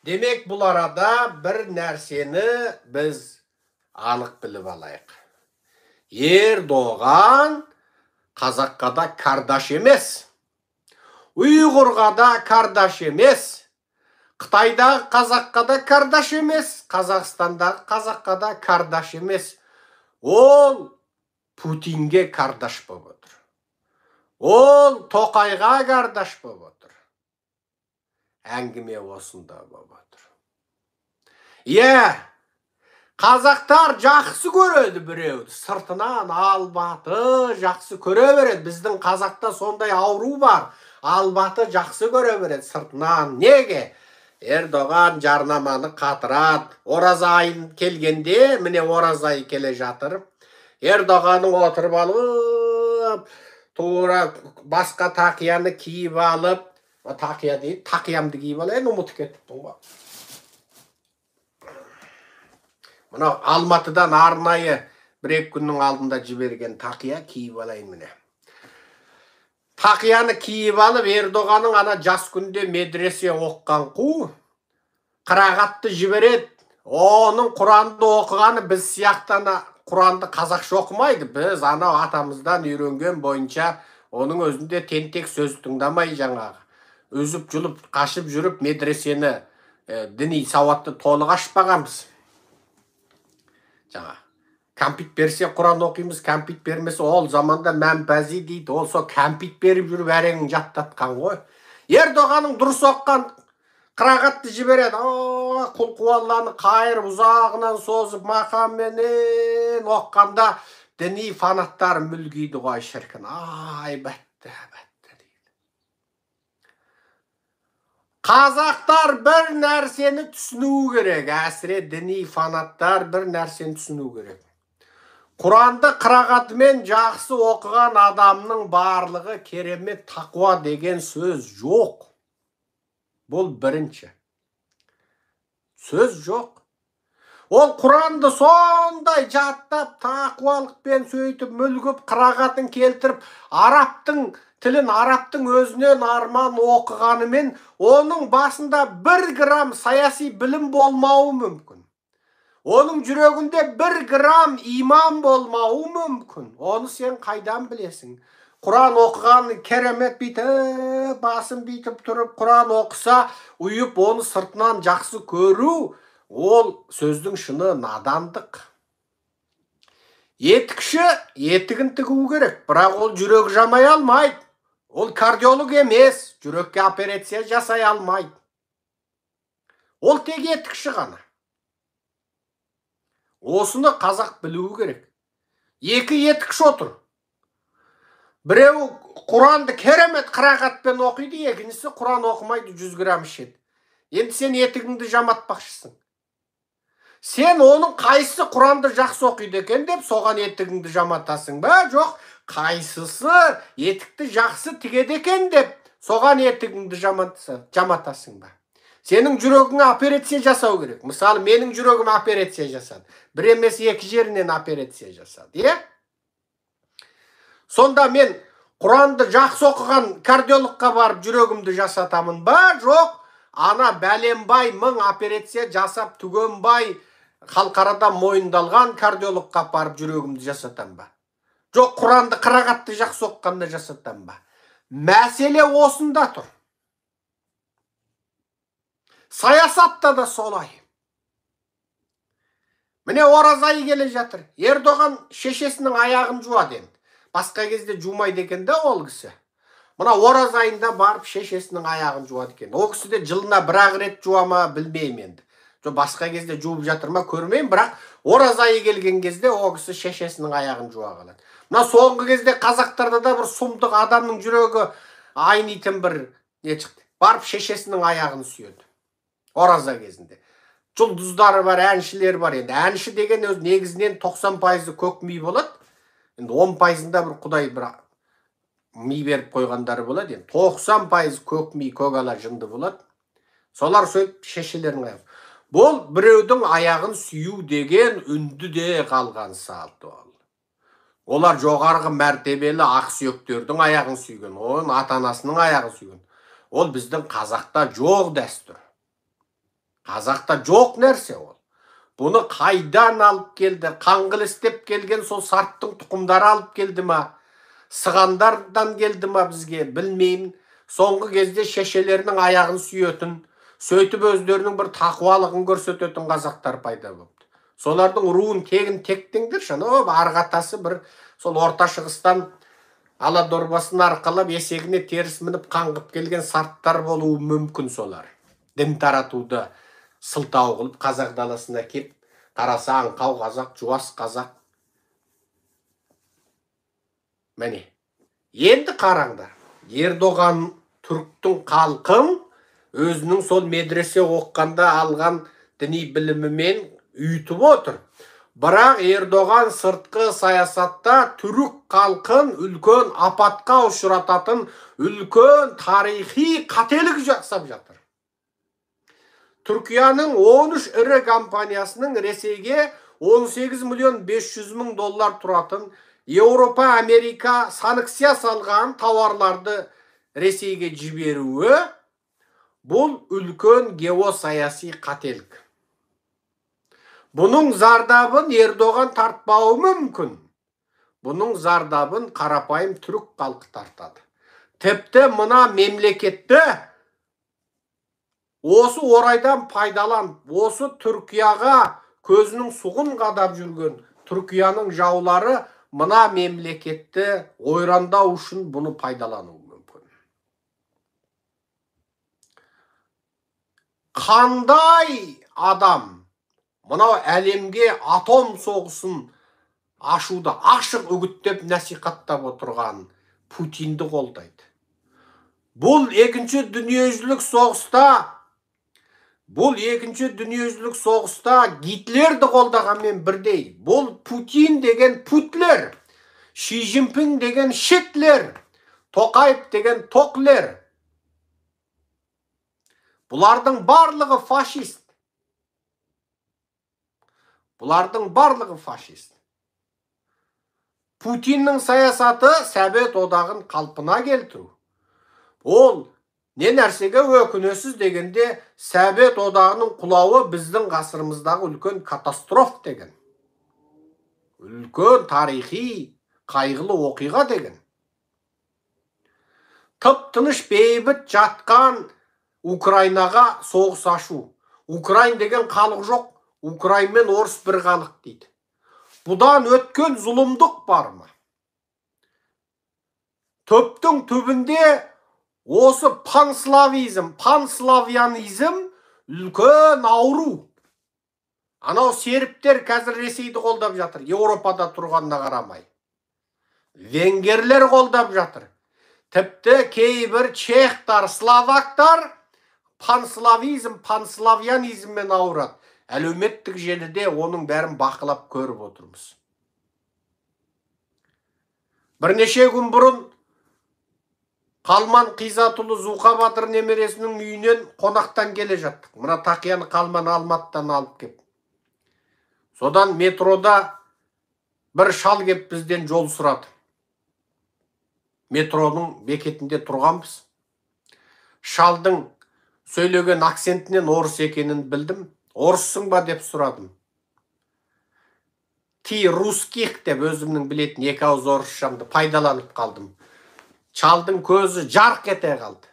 Демек, бұл арада бір нәрсені біз анық біліп алайық. Ердоған қазаққа да кардаш емес, ұйғырға да кардаш емес, Қытайдағы қазаққа да кардаш емес, Қазақстандағы қазаққа да кардаш емес. Ол Путинге кардаш болып отыр. Ол Тоқайға кардаш болып отыр. Әңгіме осында болып отыр. Қазақтар жақсы көреді біреуді, сыртынан албаты жақсы көре береді. Біздің қазақта сондай ауру бар. Албаты жақсы көре береді сыртынан. Неге? Ердоған жарнаманы қатырады. Ораза айын келгенде, міне ораза айы келе жатыр. Ердоғаның отырып алып, тура басқа тақияны киіп алып, тақия дейді, тақиямды киіп алайын, ұмытып кеттім ба. Мына Алматыдан арнайы бір-екі күннің алдында жіберген тақия киіп алайын міне. Тақияны киіп алып, Ердоғаның ана жас күнде медресе оққан қу қырағатты жібереді. Оның Құранды оқығаны біз сияқтана Құранды қазақша оқымайды. Біз анау атамыздан үйренген бойынша оның өзінде тентек сөз тыңдамай жаңағы. Өзіп жұлып қашып жүріп медресені діни сауатты толық ашпағанбыз. Жаңа кәмпит берсе Құран оқимыз, кәмпит бермесе ол заманда мәмпәзи дейді. Ол со кәмпит беріп жүріп әреңін жаттатқан ғой. Ердоғаның дұрыс оққан қырағатты жібереді. Құлқуалланы қайырып ұзағынан созып мақамменен оққанда діни фанаттар мүлгиді ғой шіркін. Бәтті дейді. Қазақтар бір нәрсені түсіну керек. Әсіре діни фанаттар бір нәрсені түсіну керек. Құранды қырағатымен жақсы оқыған адамның барлығы керемет тақуа деген сөз жоқ. Бұл бірінші. Сөз жоқ. Ол Құранды сондай жаттап, тақуалықпен сөйтіп, мүлгіп, қырағатын келтіріп, арабтың тілін, арабтың өзінен арман оқығанымен, оның басында 1 грамм саяси білім болмауы мүмкін. Оның жүрегінде 1 грамм иман болмауы мүмкін. Оны сен қайдан білесің? Құран оқыған керемет бүйтіп, басын бүйтіп тұрып, Құран оқыса, ұйып, оны сыртынан жақсы көру, ол сөздің шыны надандық. Етікші етігін тігу керек, бірақ ол жүрек жамай алмайды. Ол кардиолог емес, жүрекке операция жасай алмайды. Ол тек етікші ғана. Осыны қазақ білуі керек. 2 етікші отыр. Біреу Құранды керемет қырағатпен оқиды, екіншісі Құран оқымайды, 100 грамм ішеді. Енді сен етігіңді жаматпақшысың. Сен оның қайсысы Құранды жақсы оқиды екен деп, соған етігіңді жаматасың ба? Жоқ, қайсысы етікті жақсы тігеді екен деп, соған етігіңді жаматасың ба? Сенің жүрегіңе операция жасау керек. Мысалы, менің жүрегім операция жасады. Бір емес 2 жерінен операция жасады. Сонда мен Құранды жақсы оқыған кардиологқа барып жүрегімді жасатамын ба? Жоқ, ана бәленбай 1000 операция жасап түгенбай халықарада мойындалған кардиологқа барып жүрегімді жасатам ба? Жоқ, Құранды қырағатты жақсы оқығанда жасатам ба? Мәселе осында тұр. Саясатта да солай. Міне ораза айы келе жатыр. Ердоған шешесінің аяғын жуады енді. Басқа кезде жумайды екен де ол кісі. Мына ораза айында барып шешесінің аяғын жуады екен. Ол кісі де жылына 1-ақ рет жуа ма білмеймін енді. Басқа кезде жуып жатыр ма көрмеймін, бірақ ораза айы келген кезде ол кісі шешесінің аяғын жуа қалады. Мына соңғы кезде қазақтарда да бір сұмдық адамның жүрегі айнитын бір не шықты. Барып шешесінің аяғын сүйеді. Ораза кезінде. Жұлдыздары бар, әншілер бар. Енді әнші деген өз негізінен 90% көк ми болады. Енді 10%-ында бір құдай бір ми беріп қойғандары болады. Енді 90% көк ми, көгала жынды болады. Солар сөйтіп шешелерін аяғы. Бұл біреудің аяғын сүю деген үнді де қалған салт ол. Олар жоғарғы мәртебелі ақсүйектердің аяғын сүйген, оның ата-анасының аяғын сүйген. Ол біздің қазақта жоқ дәстүр. Қазақта жоқ нәрсе ол. Бұны қайдан алып келді? Қаңғыл істеп келген сол сарттың тұқымдары алып келді ма? Сығандардан келді ма бізге? Білмеймін. Соңғы кезде шешелерінің аяғын сүйетін, сөйтіп өздерінің бір тақуалығын көрсететін қазақтар пайда болды. Солардың руын тегін тектіңдір, арғатасы бір сол орта шығыстан ала дорбасын арқалап есегіне теріс мініп қаңғып келген сарттар болуы мүмкін солар. Дін таратуды сылтау қылып қазақ даласына кеп, қараса аңқау қазақ, жуас қазақ. Міне, енді қараңдар. Ердоған түріктің қалқын өзінің сол медресе оққанда алған діни білімімен үйтіп отыр. Бірақ Ердоған сыртқы саясатта түрік қалқын үлкен апатқа ұшырататын үлкен тарихи қателік жасап жатыр. Түркияның 13 ірі компаниясының Ресейге 18 миллион 500 мың доллар тұратын Еуропа, Америка санкция салған тауарларды Ресейге жіберуі бұл үлкен геосаяси қателік. Бұның зардабын Ердоған тартпауы мүмкін. Бұның зардабын қарапайым түрік халқы тартады. Тіпті мына мемлекетті осы орайдан пайдаланып, осы Түркияға көзінің суғын қадап жүрген Түркияның жаулары мына мемлекетті ойрандау үшін бұны пайдалану мүмкін. Қандай адам мынау әлемге атом соғысын ашуды ашық үгіттеп насихаттап отырған Путинді қолдайды? Бұл екінші дүниежүзілік соғыста Гитлерді қолдағанмен бірдей. Бұл Путин деген путлер, Ши Цзиньпин деген шетлер, Тоқаев деген тоқлер. Бұлардың барлығы фашист. Путиннің саясаты Совет одағын қалпына келтіру. Ол не нәрсеге өкінесіз дегенде Совет одағының құлауы біздің ғасырымыздағы үлкен катастроф деген. Үлкен тарихи қайғылы оқиға деген. Тып-тыныш бейбіт жатқан Украинаға соғыс ашу. Украин деген халық жоқ. Украин мен орыс бір халық дейді. Бұдан өткен зұлымдық бар ма? Төптің түбінде осы панславянизм үлкен ауру. Анау сербтер қазір Ресейді қолдап жатыр, Еуропада тұрғанына қарамай. Венгерлер қолдап жатыр. Тіпті кейбір чехтар, словактар панславянизммен ауырады. Әлеуметтік желіде оның бәрін бақылап көріп отырмыз. Бірнеше күн бұрын Қалман Қизатұлы Зұқа Батыр немересінің үйінен қонақтан келе жаттық. Мына Тақияны Қалман Алматтан алып кеп. Содан метрода бір шал кеп бізден жол сұрады. Метроның бекетінде тұрғанбыз. Шалдың сөйлеген акцентінен орыс екенін білдім. Орыссың ба деп сұрадым. Ти русских деп өзімнің білетін екі ауыз орысшамды пайдаланып қалдым. Шалдың көзі жарқ ете қалды.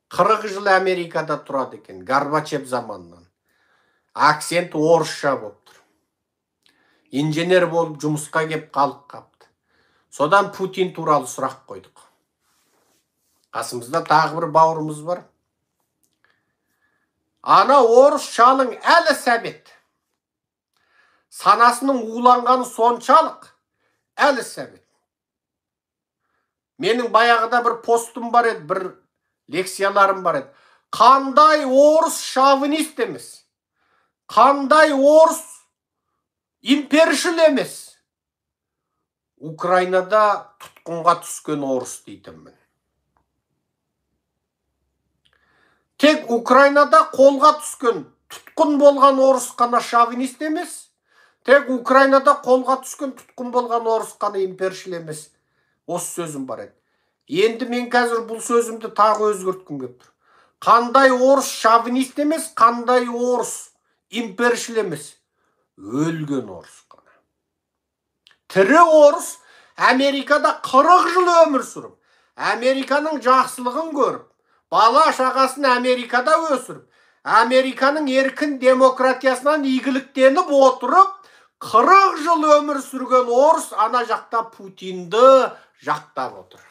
40 жыл Америкада тұрады екен, Горбачев заманынан. Акценті орысша болып тұр. Инженер болып жұмысқа кеп қалып қапты. Содан Путин туралы сұрақ қойдық. Қасымызда тағы бір бауырымыз бар. Ана орыс шалың әлі сәбет. Санасының уланғаны соншалық әлі сәбет. Менің баяғыда бір постым бар еді, бір лекцияларым бар еді. Қандай орыс шовинист емес. Қандай орыс импершіл емес. Украинада тұтқынға түскен орыс дейтінмін. Тек Украинада қолға түскен, тұтқын болған орыс қана шовинист емес. Тек Украинада қолға түскен, тұтқын болған орыс қана импершіл емес. Осы сөзім бар еді. Енді мен қазір бұл сөзімді тағы өзгерткім келіп тұр. Қандай орыс шовинист емес, қандай орыс импершіл емес. Өлген орыс қана. Тірі орыс Америкада 40 жыл өмір сүріп, Американың жақсылығын көріп, бала шағасын Америкада өсіріп, Американың еркін демократиясынан игіліктеніп отырып, 40 жыл өмір сүрген орыс ана жақта Путинді жақтап отыр.